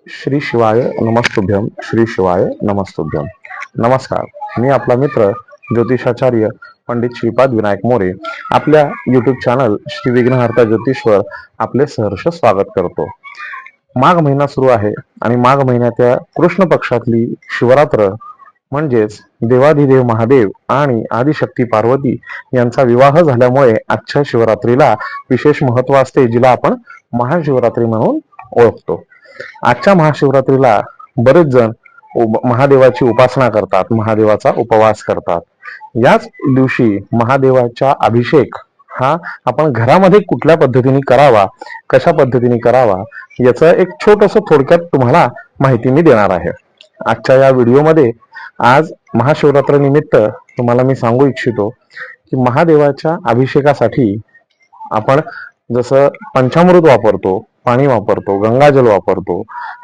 श्री शिवाय नमस्तुभ्यम. श्री शिवाय नमस्तुभ्यम. नमस्कार. मी आपला मित्र ज्योतिषाचार्य पंडित श्रीपाद विनायक मोरे आपल्या युट्यूब चॅनल श्री विघ्नहर्ता ज्योतिषवर आपले सहर्ष स्वागत करतो. माघ महिना सुरू आहे आणि माघ महिन्याच्या कृष्ण पक्षातली शिवरात्र म्हणजेच देवाधिदेव महादेव आणि आदिशक्ती पार्वती यांचा विवाह झाल्यामुळे आजच्या शिवरात्रीला विशेष महत्व असते, जिला आपण महाशिवरात्री म्हणून ओळखतो. आजच्या महाशिवरात्रीला बरेच जण महादेवाची उपासना करतात, महादेवाचा उपवास करतात. याच दिवशी महादेवाचा अभिषेक हा आपण घरामध्ये कुठल्या पद्धतीने करावा, कशा पद्धतीने करावा, याचं एक छोटस थोडक्यात तुम्हाला माहिती मी देणार आहे आजच्या या व्हिडिओमध्ये. आज महाशिवरात्र निमित्त तुम्हाला मी सांगू इच्छितो की महादेवाच्या अभिषेकासाठी आपण जसं पंचामृत वापरतो, पाणी वापरतो, गंगाजल वापरतो,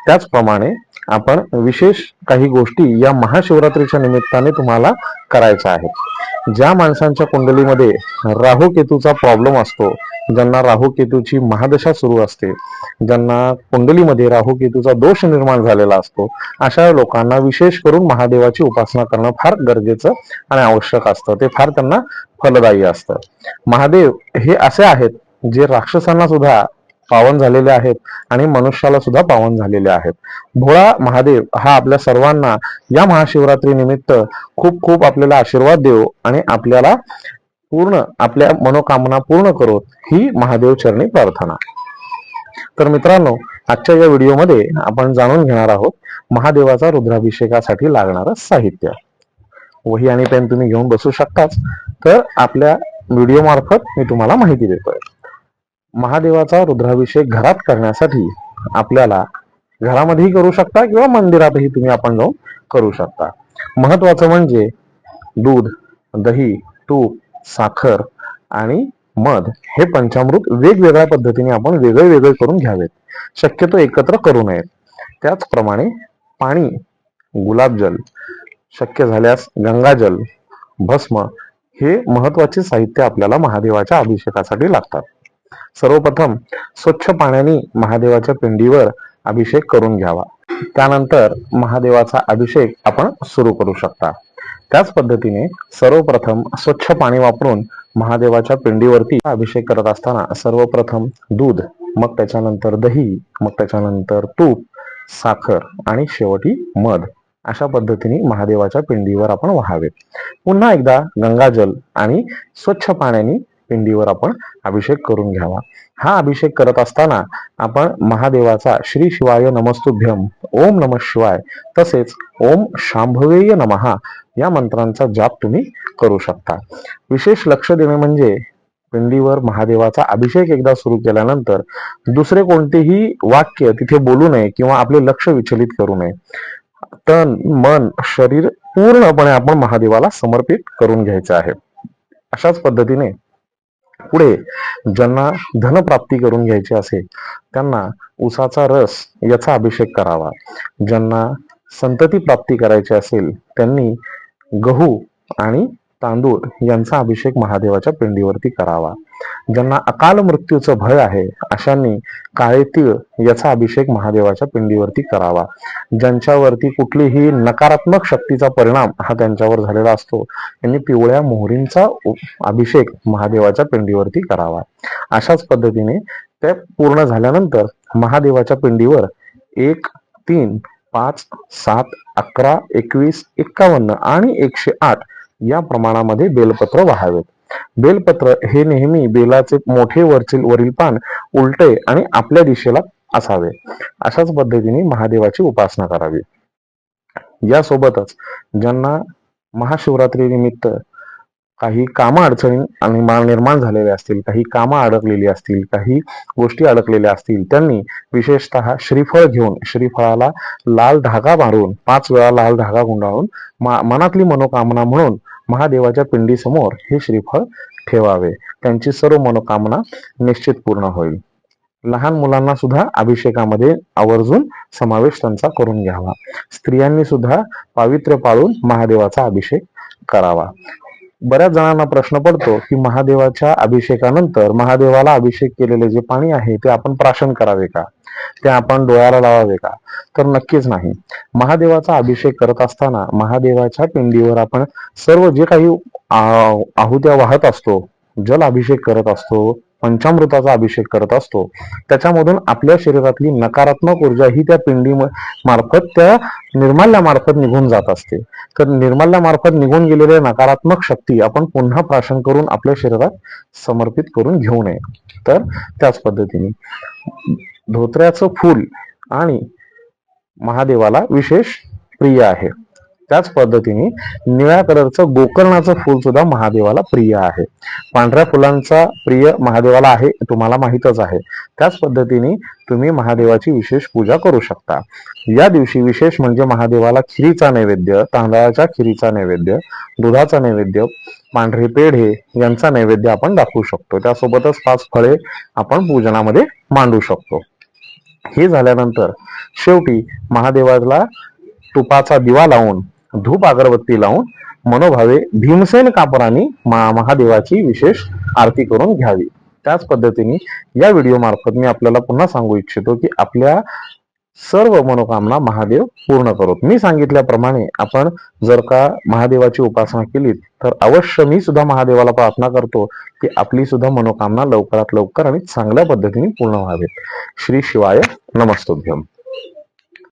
त्याचप्रमाणे आपण विशेष काही गोष्टी या महाशिवरात्रीच्या निमित्ताने तुम्हाला करायच्या आहेत. ज्या माणसांच्या कुंडलीमध्ये राहू केतूचा प्रॉब्लेम असतो, ज्यांना राहू केतूची महादशा सुरू असते, ज्यांना कुंडलीमध्ये राहू केतूचा दोष निर्माण झालेला असतो, अशा लोकांना विशेष करून महादेवाची उपासना करणं फार गरजेचं आणि आवश्यक असतं. ते फार त्यांना फलदायी असतं. महादेव हे असे आहेत जे राक्षसांना सुद्धा पावन झालेले आहेत आणि मनुष्याला सुद्धा पावन झालेले आहेत. भोळा महादेव हा आपल्या सर्वांना या महाशिवरात्री निमित्त खूप खूप आपल्याला आशीर्वाद देव आणि आपल्याला पूर्ण आपल्या मनोकामना पूर्ण करो ही महादेव चरणी प्रार्थना. तर मित्रांनो, आजच्या या व्हिडिओमध्ये आपण जाणून घेणार आहोत महादेवाचा रुद्राभिषेकासाठी लागणारं साहित्य. वही आणि पेन तुम्ही घेऊन बसू शकताच. तर आपल्या व्हिडिओ मार्फत मी तुम्हाला माहिती देतोय. महादेवाचा रुद्राभिषेक घरात करण्यासाठी आपल्याला घरामध्येही करू शकता किंवा मंदिरातही तुम्ही आपण जाऊन करू शकता. महत्वाचं म्हणजे दूध, दही, तूप, साखर आणि मध हे पंचामृत वेगवेगळ्या पद्धतीने आपण वेगळे वेगळे करून घ्यावेत. शक्यतो एकत्र करू नयेत. त्याचप्रमाणे पाणी, गुलाबजल, शक्य झाल्यास गंगाजल, भस्म हे महत्वाचे साहित्य आपल्याला महादेवाच्या अभिषेकासाठी लागतात. सर्वप्रथम स्वच्छ पाण्याने महादेवाच्या पिंडीवर अभिषेक करून घ्यावा. त्यानंतर महादेवाचा अभिषेक आपण सुरू करू शकता. त्याच पद्धतीने सर्वप्रथम स्वच्छ पाणी वापरून महादेवाच्या पिंडीवरती अभिषेक करत असताना सर्वप्रथम दूध, मग त्याच्यानंतर दही, मग त्याच्यानंतर तूप, साखर आणि शेवटी मध अशा पद्धतीने महादेवाच्या पिंडीवर आपण वहावे. पुन्हा एकदा गंगाजल आणि स्वच्छ पाण्याने पिंडीवर आपण अभिषेक करून घ्यावा. हा अभिषेक करत असताना आपण महादेवाचा श्री शिवाय नमस्तुभ्यम, ओम नमः शिवाय तसेच ओम शांभवेय नमः या मंत्रांचा जाप तुम्ही करू शकता. विशेष लक्ष देणे म्हणजे पिंडीवर महादेवाचा अभिषेक एकदा सुरू केल्यानंतर दुसरे कोणतेही वाक्य तिथे बोलू नये किंवा आपले लक्ष विचलित करू नये. तन, मन, शरीर पूर्णपणे आपण महादेवाला समर्पित करून घ्यायचे आहे. अशाच पद्धतीने पुढे ज्यांना धनप्राप्ती करून घ्यायची असेल त्यांना उसाचा रस याचा अभिषेक करावा. ज्यांना संतती प्राप्ती करायची असेल त्यांनी गहू आणि तांदूळ यांचा अभिषेक महादेवाच्या पिंडीवरती करावा. ज्यांना अकाल मृत्यूचं भय आहे अशांनी काळे तीळ याचा अभिषेक महादेवाच्या पिंडीवरती करावा. ज्यांच्यावरती कुठलीही नकारात्मक शक्तीचा परिणाम हा त्यांच्यावर झालेला असतो त्यांनी पिवळ्या मोहरींचा अभिषेक महादेवाच्या पिंडीवरती करावा. अशाच पद्धतीने ते पूर्ण झाल्यानंतर महादेवाच्या पिंडीवर 1, 3, 5, 7, 11, 21, 51 आणि 108 या प्रमाणामध्ये बेलपत्र वाहावेत. बेलपत्र हे नेहमी बेलाचे मोठे वरील पान उलटे आणि आपल्या दिशेला असावे. अशाच पद्धतीने महादेवाची उपासना करावी. यासोबतच ज्यांना महाशिवरात्री निमित्त काही कामं अडचणी निर्माण झालेल्या असतील, काही कामं अडकलेली असतील, काही गोष्टी अडकलेल्या असतील, त्यांनी विशेषतः श्रीफळ घेऊन श्रीफळाला लाल धागा मारून 5 वेळा लाल धागा गुंडाळून मनातली मनोकामना म्हणून महादेवाच्या पिंडीसमोर हे श्रीफळ ठेवावे. त्यांची सर्व मनोकामना निश्चित पूर्ण होईल. लहान मुलांना सुद्धा अभिषेकामध्ये आवर्जून समावेश त्यांचा करून घ्यावा. स्त्रियांनी सुद्धा पावित्र्य पाळून महादेवाचा अभिषेक करावा. बऱ्याच जणांना प्रश्न पडतो की महादेवाच्या अभिषेकानंतर महादेवाला अभिषेक केलेले जे पाणी आहे ते आपण प्राशन करावे का, ते आपण डोळ्याला लावावे का? तर नक्कीच नाही. महादेवाचा अभिषेक करत असताना महादेवाच्या पिंडीवर आपण सर्व जे काही आहुत्या वाहत असतो, जल अभिषेक करत असतो, पंचामृताचा अभिषेक करत असतो, त्याच्यामधून आपल्या शरीरातली नकारात्मक ऊर्जा ही त्या पिंडी मार्फत, त्या निर्माल्यामार्फत निघून जात असते. तर निर्माल्यामार्फत निघून गेलेल्या नकारात्मक शक्ती आपण पुन्हा प्राशन करून आपल्या शरीरात समर्पित करून घेऊ नये. तर त्याच पद्धतीने धोत्र्याचं फूल आणि महादेवाला विशेष प्रिय आहे. त्याच पद्धतीने निळ्या कलरचं गोकर्णाचं फूल सुद्धा महादेवाला प्रिय आहे. पांढऱ्या फुलांचा प्रिय महादेवाला आहे, तुम्हाला माहीतच आहे. त्याच पद्धतीने तुम्ही महादेवाची विशेष पूजा करू शकता. या दिवशी विशेष म्हणजे महादेवाला खिरीचा नैवेद्य, तांदळाच्या खिरीचा नैवेद्य, दुधाचा नैवेद्य, पांढरे पेढे यांचा नैवेद्य आपण दाखवू शकतो. त्यासोबतच 5 फळे आपण पूजनामध्ये मांडू शकतो. हे झाल्यानंतर शेवटी महादेवाला तुपाचा दिवा लावून, धूप अगरबत्ती लावून मनोभावे भीमसेन कापराने महादेवाची विशेष आरती करून घ्यावी. त्याच पद्धतीने या व्हिडिओ मार्फत मी आपल्याला पुन्हा सांगू इच्छितो की आपल्या सर्व मनोकामना महादेव पूर्ण करोत. मी सांगितल्याप्रमाणे आपण जर का महादेवाची उपासना केली तर अवश्य मी सुद्धा महादेवाला प्रार्थना करतो की आपली सुद्धा मनोकामना लवकरात लवकर आणि चांगल्या पद्धतीने पूर्ण व्हावेत. श्री शिवाय नमस्तुभ्यम.